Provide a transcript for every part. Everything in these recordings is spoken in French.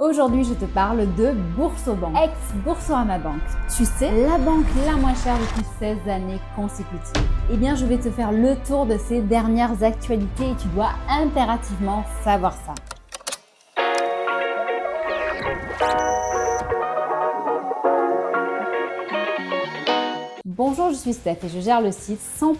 Aujourd'hui, je te parle de Boursorama, ex-Boursorama Bank. Tu sais, la banque la moins chère depuis 16 années consécutives. Eh bien, je vais te faire le tour de ces dernières actualités et tu dois impérativement savoir ça. Bonjour, je suis Steph et je gère le site 100%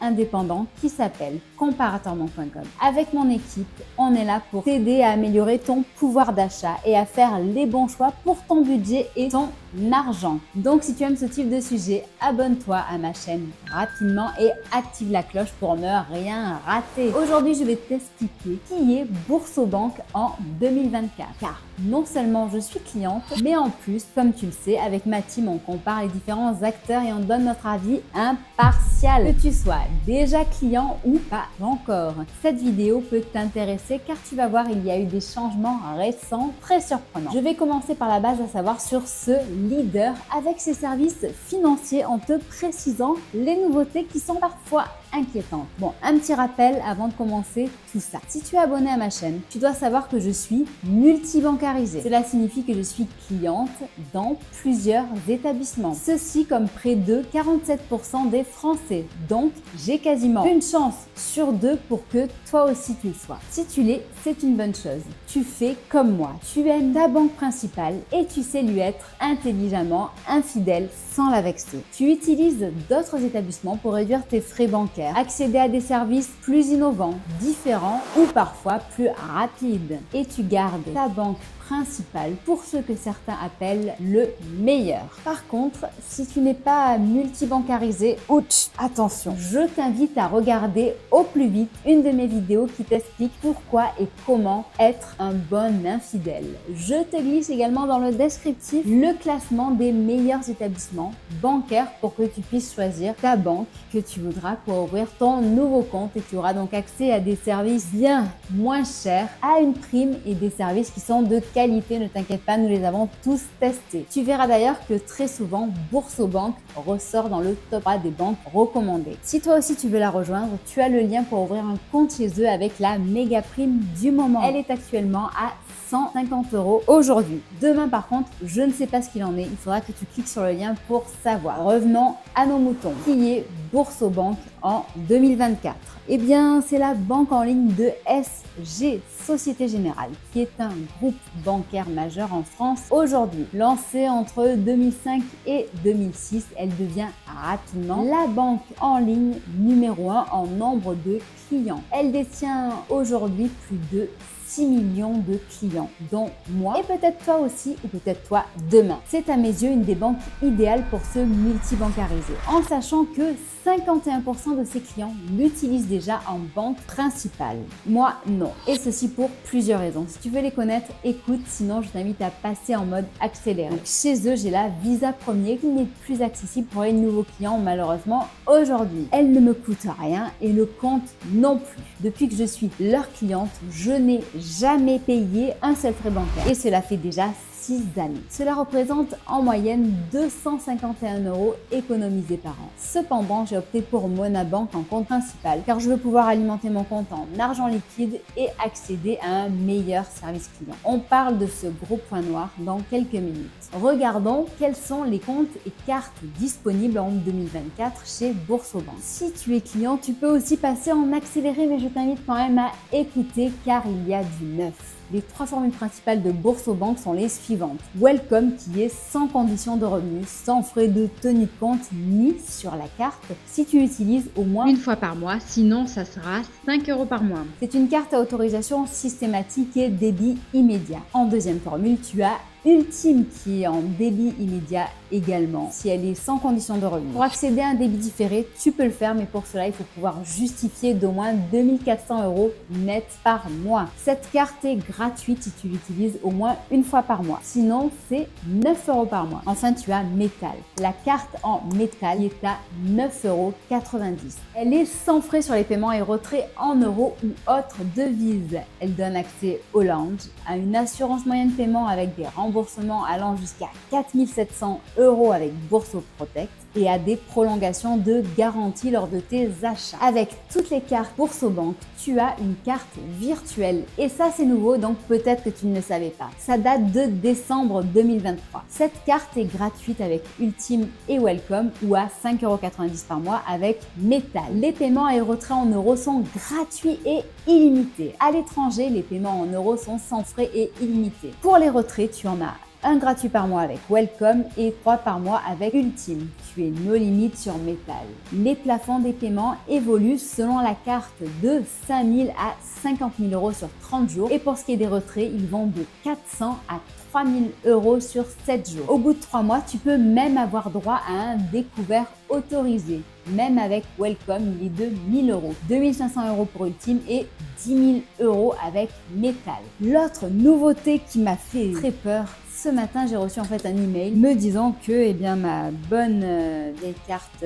indépendant qui s'appelle comparatorbank.com. Avec mon équipe, on est là pour t'aider à améliorer ton pouvoir d'achat et à faire les bons choix pour ton budget et ton argent. Donc, si tu aimes ce type de sujet, abonne-toi à ma chaîne rapidement et active la cloche pour ne rien rater. Aujourd'hui, je vais t'expliquer qui est Boursorama en 2024. Car non seulement je suis cliente, mais en plus, comme tu le sais, avec ma team, on compare les différents acteurs et on donne notre avis impartial. Que tu sois déjà client ou pas encore, cette vidéo peut t'intéresser car tu vas voir, il y a eu des changements récents très surprenants. Je vais commencer par la base, à savoir sur ce leader avec ses services financiers en te précisant les nouveautés qui sont parfois inquiétantes. Bon, un petit rappel avant de commencer tout ça. Si tu es abonné à ma chaîne, tu dois savoir que je suis multibancarisée. Cela signifie que je suis cliente dans plusieurs établissements. Ceci comme près de 47% des Français. Donc, j'ai quasiment une chance sur deux pour que toi aussi tu le sois. Si tu l'es, c'est une bonne chose. Tu fais comme moi. Tu aimes ta banque principale et tu sais lui être intelligemment infidèle sans la vexer. Tu utilises d'autres établissements pour réduire tes frais bancaires, accéder à des services plus innovants, différents ou parfois plus rapides. Et tu gardes ta banque principale pour ce que certains appellent le meilleur. Par contre, si tu n'es pas multibancarisé, ouch, attention, je t'invite à regarder au plus vite une de mes vidéos qui t'explique pourquoi et comment être un bon infidèle. Je te glisse également dans le descriptif le classement des meilleurs établissements bancaires pour que tu puisses choisir ta banque que tu voudras pour ouvrir ton nouveau compte et tu auras donc accès à des services bien moins chers, à une prime et des services qui sont de qualité. Ne t'inquiète pas, nous les avons tous testés. Tu verras d'ailleurs que très souvent, Boursorama ressort dans le top 3 des banques recommandées. Si toi aussi tu veux la rejoindre, tu as le lien pour ouvrir un compte chez eux avec la méga prime du moment. Elle est actuellement à 150 € aujourd'hui. Demain par contre, je ne sais pas ce qu'il en est. Il faudra que tu cliques sur le lien pour savoir. Revenons à nos moutons. Qui est Boursorama en 2024? Eh bien, c'est la banque en ligne de SG, Société Générale, qui est un groupe bancaire majeur en France aujourd'hui. Lancée entre 2005 et 2006, elle devient rapidement la banque en ligne numéro 1 en nombre de clients. Elle détient aujourd'hui plus de 6 millions de clients, dont moi et peut-être toi aussi ou peut-être toi demain. C'est à mes yeux une des banques idéales pour se multibancariser, en sachant que 51% de ses clients l'utilisent déjà en banque principale. Moi, non. Et ceci pour plusieurs raisons. Si tu veux les connaître, écoute, sinon je t'invite à passer en mode accéléré. Donc, chez eux, j'ai la Visa Premier qui n'est plus accessible pour les nouveaux clients malheureusement aujourd'hui. Elle ne me coûte rien et le compte non plus. Depuis que je suis leur cliente, je n'ai jamais payé un seul frais bancaire et cela fait déjà 6 années. Cela représente en moyenne 251 € économisés par an. Cependant, j'ai opté pour Monabank en compte principal car je veux pouvoir alimenter mon compte en argent liquide et accéder à un meilleur service client. On parle de ce gros point noir dans quelques minutes. Regardons quels sont les comptes et cartes disponibles en 2024 chez Boursorama. Si tu es client, tu peux aussi passer en accéléré, mais je t'invite quand même à écouter car il y a du neuf. Les 3 formules principales de Boursorama sont les suivantes. Welcome qui est sans condition de revenu, sans frais de tenue de compte ni sur la carte si tu utilises au moins une fois par mois, sinon ça sera 5 € par mois. C'est une carte à autorisation systématique et débit immédiat. En deuxième formule, tu as Ultime qui est en débit immédiat également, si elle est sans condition de revenu. Pour accéder à un débit différé, tu peux le faire, mais pour cela, il faut pouvoir justifier d'au moins 2400 € net par mois. Cette carte est gratuite si tu l'utilises au moins une fois par mois. Sinon, c'est 9 € par mois. Enfin, tu as Métal. La carte en métal est à 9,90 €. Elle est sans frais sur les paiements et retraits en euros ou autres devises. Elle donne accès au lounge, à une assurance moyenne de paiement avec des remboursements allant jusqu'à 4 700 € avec Bourso Protect, et à des prolongations de garantie lors de tes achats. Avec toutes les cartes Boursobank, tu as une carte virtuelle. Et ça, c'est nouveau, donc peut-être que tu ne le savais pas. Ça date de décembre 2023. Cette carte est gratuite avec Ultime et Welcome ou à 5,90 € par mois avec Metal. Les paiements et retraits en euros sont gratuits et illimités. À l'étranger, les paiements en euros sont sans frais et illimités. Pour les retraits, tu en as un gratuit par mois avec Welcome et 3 par mois avec Ultime. Tu es no limite sur Metal. Les plafonds des paiements évoluent selon la carte de 5 000 à 50 000 € sur 30 jours. Et pour ce qui est des retraits, ils vont de 400 à 3 000 € sur 7 jours. Au bout de 3 mois, tu peux même avoir droit à un découvert autorisé. Même avec Welcome, il est de 1 000 €. 2 500 € pour Ultime et 10 000 € avec Metal. L'autre nouveauté qui m'a fait très peur, ce matin, j'ai reçu en fait un email me disant que ma bonne des cartes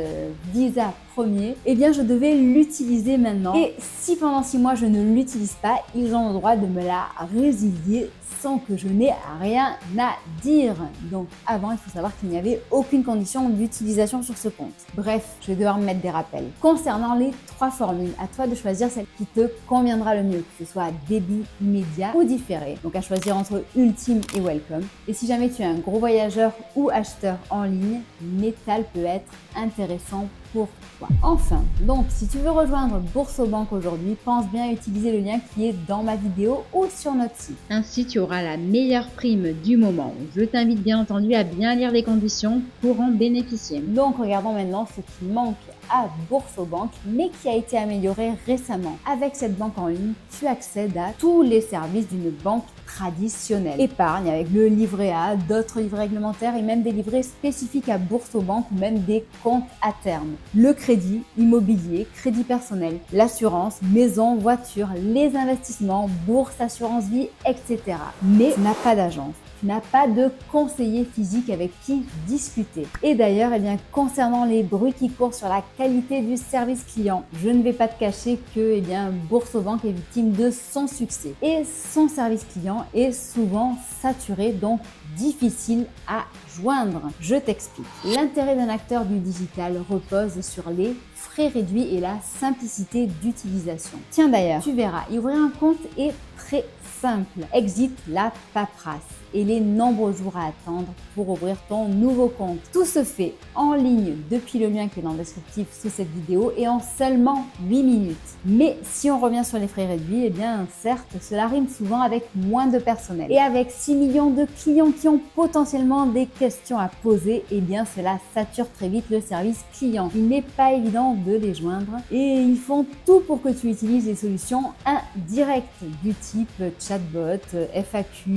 Visa premier, je devais l'utiliser maintenant. Et si pendant 6 mois je ne l'utilise pas, ils ont le droit de me la résilier sans que je n'ai rien à dire. Donc avant, il faut savoir qu'il n'y avait aucune condition d'utilisation sur ce compte. Bref, je vais devoir me mettre des rappels. Concernant les 3 formules, à toi de choisir celle qui te conviendra le mieux, que ce soit débit immédiat ou différé. Donc à choisir entre Ultime et Welcome. Et si jamais tu es un gros voyageur ou acheteur en ligne, Metal peut être intéressant pour toi. Enfin, donc si tu veux rejoindre Boursobank aujourd'hui, pense bien à utiliser le lien qui est dans ma vidéo ou sur notre site. Ainsi, tu auras la meilleure prime du moment. Je t'invite bien entendu à bien lire les conditions pour en bénéficier. Donc regardons maintenant ce qui manque à Boursobank, mais qui a été amélioré récemment. Avec cette banque en ligne, tu accèdes à tous les services d'une banque traditionnelle. Épargne avec le livret A, d'autres livrets réglementaires et même des livrets spécifiques à Boursobank ou même des comptes à terme. Le crédit immobilier, crédit personnel, l'assurance, maison, voiture, les investissements, bourse, assurance vie, etc. Mais tu n'as pas d'agence. Tu n'as pas de conseiller physique avec qui discuter. Et d'ailleurs, concernant les bruits qui courent sur la qualité du service client, je ne vais pas te cacher que Boursobank est victime de son succès. Et son service client est souvent saturé, donc difficile à joindre. Je t'explique. L'intérêt d'un acteur du digital repose sur les frais réduits et la simplicité d'utilisation. Tiens d'ailleurs, tu verras, y ouvrir un compte est très simple. Exit la paperasse et les nombreux jours à attendre pour ouvrir ton nouveau compte. Tout se fait en ligne depuis le lien qui est dans le descriptif sous cette vidéo et en seulement 8 minutes. Mais si on revient sur les frais réduits, certes, cela rime souvent avec moins de personnel. Et avec 6 millions de clients qui ont potentiellement des questions à poser, cela sature très vite le service client. Il n'est pas évident de les joindre et ils font tout pour que tu utilises les solutions indirectes du type chatbot, FAQ,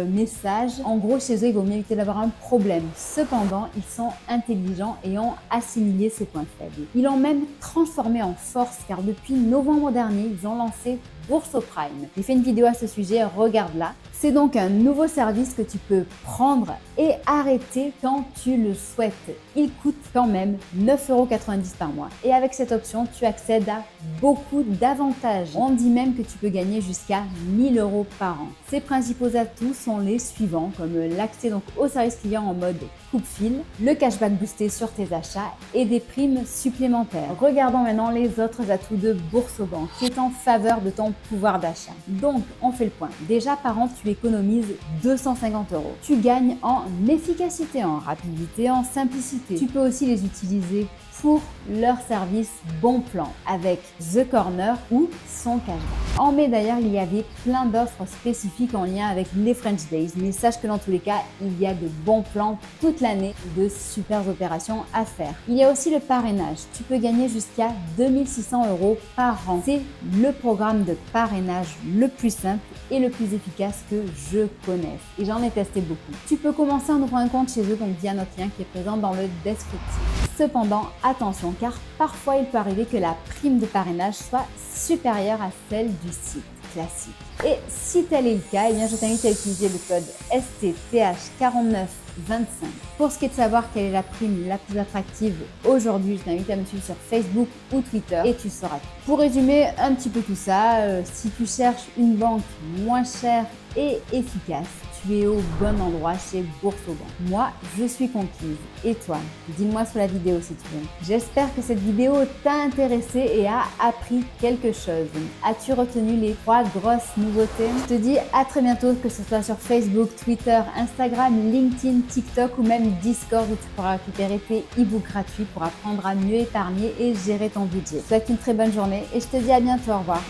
message. En gros, chez eux, il vaut mieux éviter d'avoir un problème. Cependant, ils sont intelligents et ont assimilé ces points faibles. Ils l'ont même transformé en force car depuis novembre dernier, ils ont lancé Boursoprime. J'ai fait une vidéo à ce sujet, regarde-la. C'est donc un nouveau service que tu peux prendre et arrêter quand tu le souhaites. Il coûte quand même 9,90 € par mois. Et avec cette option, tu accèdes à beaucoup d'avantages. On dit même que tu peux gagner jusqu'à 1 000 € par an. Ses principaux atouts sont les suivants, comme l'accès au service client en mode coupe-fil, le cashback boosté sur tes achats et des primes supplémentaires. Regardons maintenant les autres atouts de Boursobank qui est en faveur de ton pouvoir d'achat. Donc, on fait le point. Déjà, par an, tu économises 250 €. Tu gagnes en efficacité, en rapidité, en simplicité. Tu peux aussi les utiliser pour leur service Bon Plan avec The Corner ou son cashback. En mai d'ailleurs, il y avait plein d'offres spécifiques en lien avec les French Days, mais sache que dans tous les cas, il y a de bons plans toute l'année, de super opérations à faire. Il y a aussi le parrainage. Tu peux gagner jusqu'à 2 600 € par an. C'est le programme de parrainage le plus simple et le plus efficace que je connaisse. Et j'en ai testé beaucoup. Tu peux commencer en ouvrant un compte chez eux, donc via notre lien qui est présent dans le descriptif. Cependant, attention, car parfois il peut arriver que la prime de parrainage soit supérieure à celle du site classique. Et si tel est le cas, je t'invite à utiliser le code STTH49 25. Pour ce qui est de savoir quelle est la prime la plus attractive aujourd'hui, je t'invite à me suivre sur Facebook ou Twitter et tu sauras tout. Pour résumer un petit peu tout ça, si tu cherches une banque moins chère et efficace, tu es au bon endroit chez Boursorama. Moi, je suis conquise. Et toi? Dis-moi sous la vidéo si tu veux. J'espère que cette vidéo t'a intéressé et a appris quelque chose. As-tu retenu les 3 grosses nouveautés? Je te dis à très bientôt, que ce soit sur Facebook, Twitter, Instagram, LinkedIn, TikTok ou même Discord, où tu pourras récupérer tes e-books gratuits pour apprendre à mieux épargner et gérer ton budget. Je te souhaite une très bonne journée et je te dis à bientôt. Au revoir.